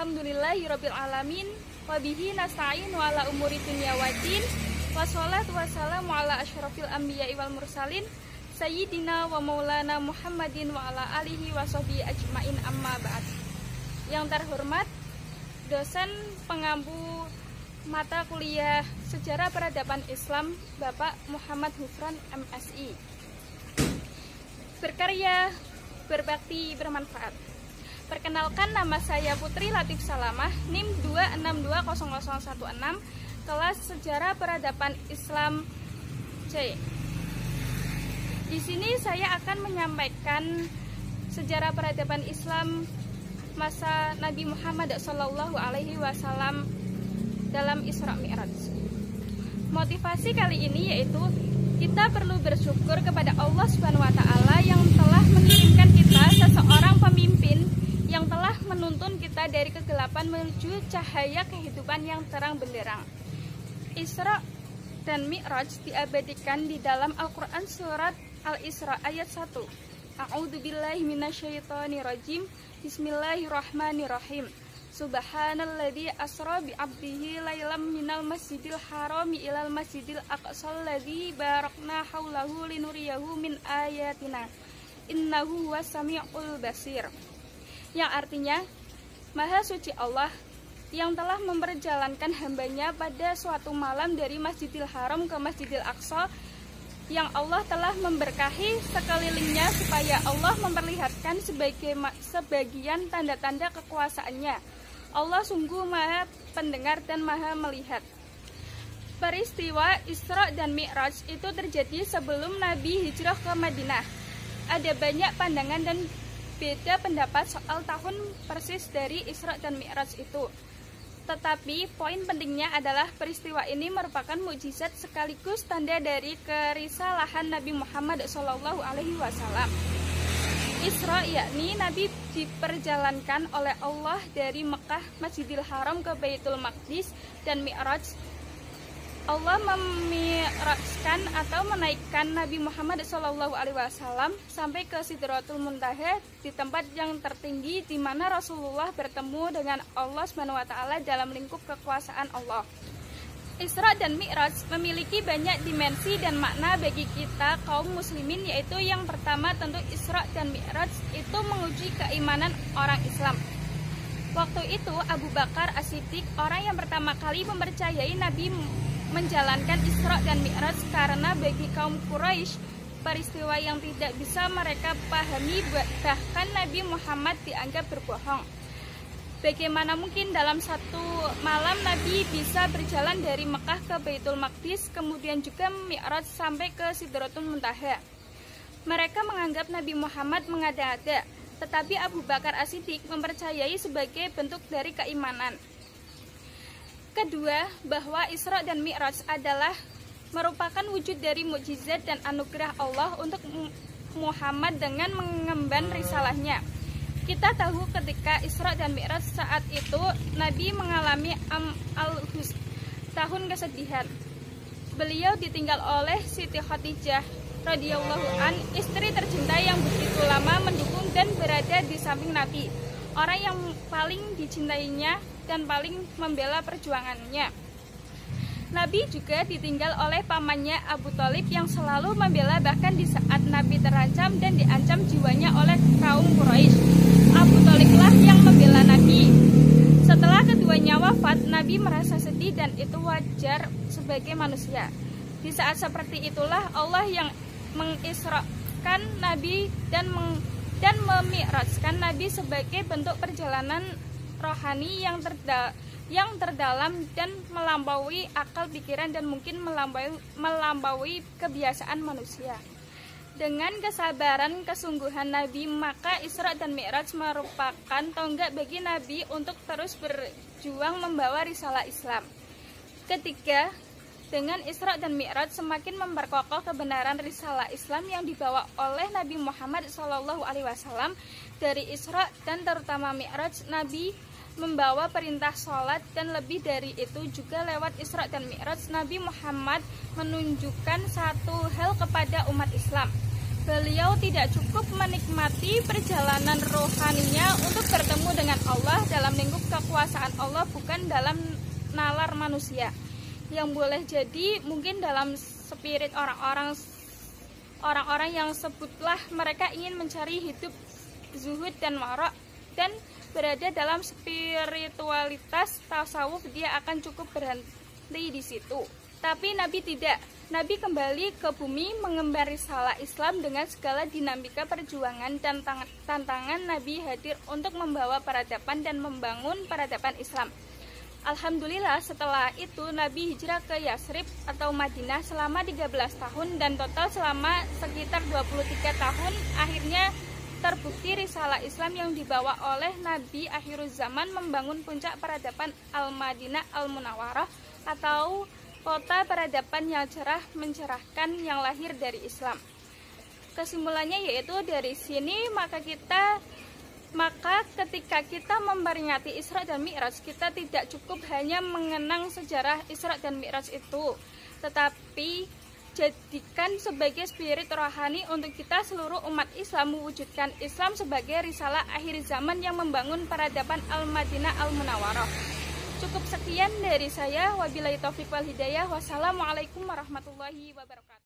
Alhamdulillahirabbil alamin wa bihi nasta'in wa ala umuri dunya waddin wassalatu wassalamu ala asyrafil anbiya'i wal mursalin sayyidina wa maulana Muhammadin wa ala alihi wa sahbihi ajmain amma ba'd. Yang terhormat dosen pengampu mata kuliah Sejarah Peradaban Islam Bapak Muhammad Hufran MSI. Berkarya, berbakti, bermanfaat. Perkenalkan, nama saya Putri Latif Salamah, NIM 2620016, kelas Sejarah Peradaban Islam C. Di sini saya akan menyampaikan sejarah peradaban Islam masa Nabi Muhammad SAW dalam Isra Mi'raj. Motivasi kali ini yaitu kita perlu bersyukur kepada Allah SWT yang telah mengirimkan kita seseorang pemimpin yang telah menuntun kita dari kegelapan menuju cahaya kehidupan yang terang benderang. Isra dan Mi'raj diabadikan di dalam Al-Quran surat Al-Isra ayat 1. A'udzubillahi minasyaitonirrajim. Bismillahirrahmanirrahim. Subhanalladzi asra bi 'abdihi lailam minal masjidil harami ilal masjidil aqsal ladzi barakna haulahu linuriyahu min ayatina. Innahu huwas samiul basir. Yang artinya, Maha Suci Allah yang telah memperjalankan hambanya pada suatu malam dari Masjidil Haram ke Masjidil Aqsa, yang Allah telah memberkahi sekelilingnya supaya Allah memperlihatkan sebagian tanda-tanda kekuasaannya. Allah sungguh Maha pendengar dan Maha melihat. Peristiwa Isra dan Mi'raj itu terjadi sebelum Nabi hijrah ke Madinah. Ada banyak pandangan dan beda pendapat soal tahun persis dari Isra dan Mi'raj itu. Tetapi poin pentingnya adalah peristiwa ini merupakan mukjizat sekaligus tanda dari kerisalahan Nabi Muhammad SAW. Isra yakni Nabi diperjalankan oleh Allah dari Mekah Masjidil Haram ke Baitul Maqdis, dan Mi'raj Allah memi'rajkan atau menaikkan Nabi Muhammad SAW sampai ke Sidratul Muntaha, di tempat yang tertinggi di mana Rasulullah bertemu dengan Allah SWT dalam lingkup kekuasaan Allah. Isra dan Mi'raj memiliki banyak dimensi dan makna bagi kita kaum muslimin, yaitu yang pertama tentu Isra dan Mi'raj itu menguji keimanan orang Islam. Waktu itu Abu Bakar As-Siddiq orang yang pertama kali mempercayai Nabi menjalankan Isra dan Mi'raj, karena bagi kaum Quraisy peristiwa yang tidak bisa mereka pahami, bahkan Nabi Muhammad dianggap berbohong. Bagaimana mungkin dalam satu malam Nabi bisa berjalan dari Mekah ke Baitul Maqdis, kemudian juga Mi'raj sampai ke Sidratul Muntaha? Mereka menganggap Nabi Muhammad mengada-ada, tetapi Abu Bakar As-Siddiq mempercayai sebagai bentuk dari keimanan. Kedua, bahwa Isra dan Mi'raj adalah merupakan wujud dari mukjizat dan anugerah Allah untuk Muhammad dengan mengemban risalahnya. Kita tahu ketika Isra dan Mi'raj saat itu Nabi mengalami al-huzn, tahun kesedihan. Beliau ditinggal oleh Siti Khadijah radhiyallahu an, istri tercinta yang begitu lama mendukung dan berada di samping Nabi, orang yang paling dicintainya dan paling membela perjuangannya. Nabi juga ditinggal oleh pamannya Abu Thalib yang selalu membela, bahkan di saat Nabi terancam dan diancam jiwanya oleh kaum Quraisy. Abu Thaliblah yang membela Nabi. Setelah keduanya wafat, Nabi merasa sedih dan itu wajar sebagai manusia. Di saat seperti itulah Allah yang mengisrakan Nabi dan memi'rajkan Nabi sebagai bentuk perjalanan rohani yang terdalam dan melampaui akal pikiran dan mungkin melampaui kebiasaan manusia. Dengan kesabaran kesungguhan Nabi, maka Isra dan Mi'raj merupakan tonggak bagi Nabi untuk terus berjuang membawa risalah Islam. Ketiga, dengan Isra dan Mi'raj semakin memperkokoh kebenaran risalah Islam yang dibawa oleh Nabi Muhammad SAW. Dari Isra dan terutama Mi'raj, Nabi membawa perintah sholat, dan lebih dari itu juga lewat Isra dan Mi'raj Nabi Muhammad menunjukkan satu hal kepada umat Islam, Beliau tidak cukup menikmati perjalanan rohaninya untuk bertemu dengan Allah dalam lingkup kekuasaan Allah, bukan dalam nalar manusia. Yang boleh jadi mungkin dalam spirit orang-orang yang sebutlah mereka ingin mencari hidup zuhud dan warok dan berada dalam spiritualitas tasawuf, dia akan cukup berhenti di situ. Tapi Nabi tidak. Nabi kembali ke bumi mengemban risalah Islam dengan segala dinamika perjuangan dan tantangan. Nabi hadir untuk membawa peradaban dan membangun peradaban Islam. Alhamdulillah, setelah itu Nabi hijrah ke Yasrib atau Madinah selama 13 tahun dan total selama sekitar 23 tahun. Akhirnya terbukti risalah Islam yang dibawa oleh Nabi akhiruz zaman membangun puncak peradaban Al-Madinah Al-Munawwarah atau kota peradaban yang cerah mencerahkan yang lahir dari Islam. Kesimpulannya yaitu dari sini maka ketika kita memperingati Isra dan Mi'raj, kita tidak cukup hanya mengenang sejarah Isra dan Mi'raj itu, tetapi jadikan sebagai spirit rohani untuk kita seluruh umat Islam mewujudkan Islam sebagai risalah akhir zaman yang membangun peradaban Al-Madinah Al-Munawwarah. Cukup sekian dari saya. Wabillahi taufiq wal hidayah. Wassalamualaikum warahmatullahi wabarakatuh.